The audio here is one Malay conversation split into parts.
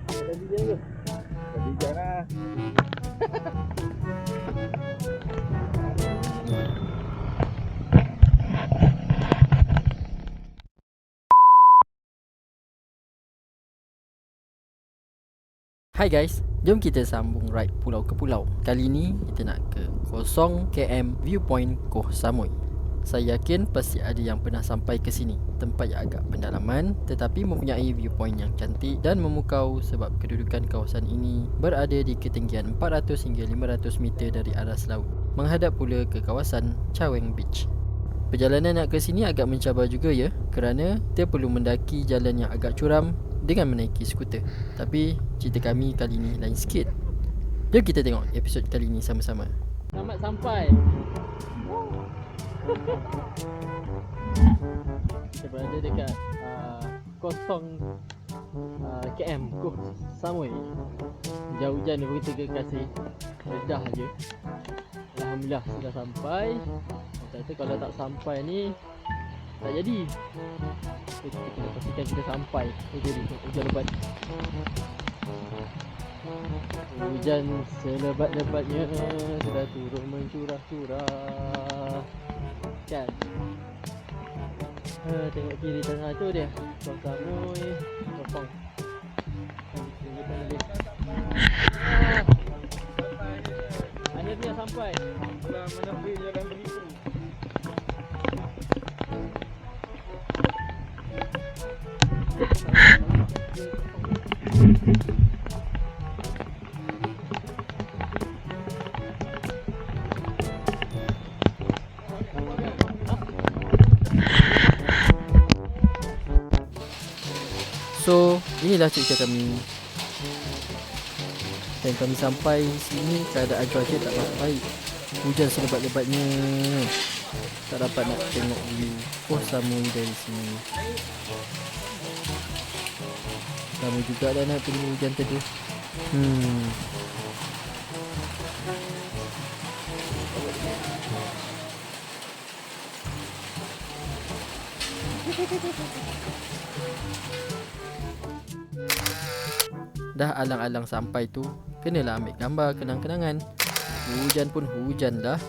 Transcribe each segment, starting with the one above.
Tadi je ke? Tadi jangan. Hai guys, jom kita sambung ride pulau ke pulau. Kali ni kita nak ke 0km Viewpoint Koh Samui. Saya yakin pasti ada yang pernah sampai ke sini. Tempat yang agak pendalaman tetapi mempunyai viewpoint yang cantik dan memukau sebab kedudukan kawasan ini berada di ketinggian 400 hingga 500 meter dari aras laut, menghadap pula ke kawasan Chaweng Beach. Perjalanan nak ke sini agak mencabar juga ya, kerana kita perlu mendaki jalan yang agak curam dengan menaiki skuter. Tapi cerita kami kali ni lain sikit. Jom kita tengok episod kali ni sama-sama. Selamat sampai. Kita berada dekat 0km Koh Samui. Hujan-hujan ni berita ke kasih redah je. Alhamdulillah sudah sampai. Kata kalau tak sampai ni tak jadi. Kita kena pastikan kita sampai. Jadi hujan lebat. Hujan selebat-lebatnya sudah turun mencurah-curah. Kan? Tengok kiri tengah tu dia. Koh Samui. Kopong. Akhirnya sampai. Dah menempuh jalan begitu. So, inilah cerita kami. Dan kami sampai sini keadaan cuaca tak baik. Hujan selebat-lebatnya. Tak dapat nak tengok view Koh Samui dari sini. Lama juga dah nak tunggu hujan teduh. Dah alang-alang sampai tu, kenalah ambil gambar kenang-kenangan. Hujan pun hujan dah.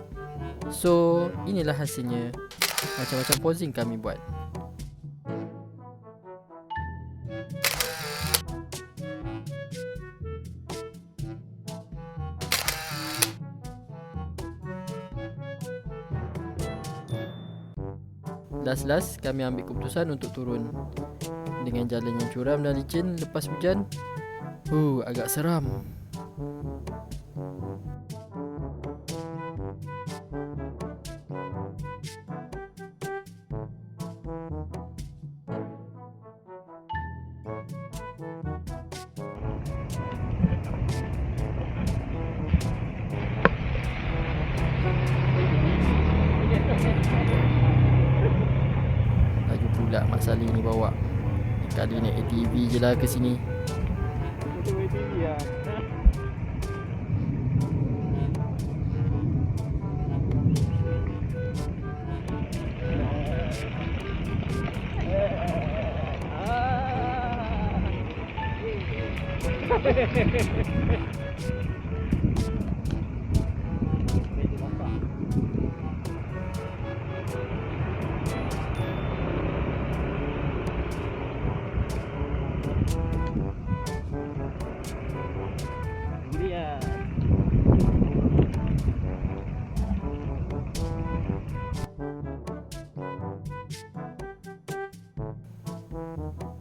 So, inilah hasilnya. Macam-macam posing kami buat. Last kami ambil keputusan untuk turun. Dengan jalan yang curam dan licin lepas hujan, agak seram. Laju pula Mak Salih ni bawa. Kali naik ATV je lah ke sini. ATV lah.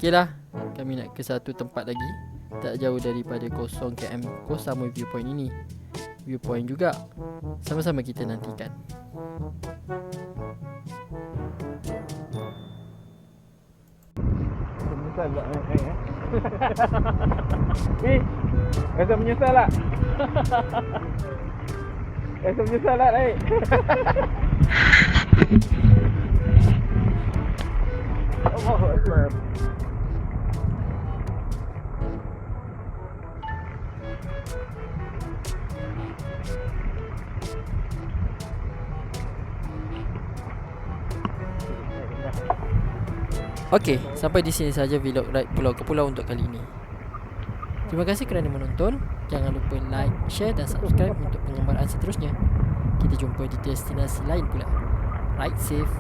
Okey lah, kami nak ke satu tempat lagi, tak jauh daripada 0km Koh Samui Viewpoint ini. Viewpoint juga. Sama-sama kita nantikan. Menyesal tak naik rasa menyesal tak? Rasa menyesal tak naik? Allahu Akbar. Okey, sampai di sini saja vlog ride pulau ke pulau untuk kali ini. Terima kasih kerana menonton. Jangan lupa like, share dan subscribe untuk pengembaraan seterusnya. Kita jumpa di destinasi lain pula. Ride safe.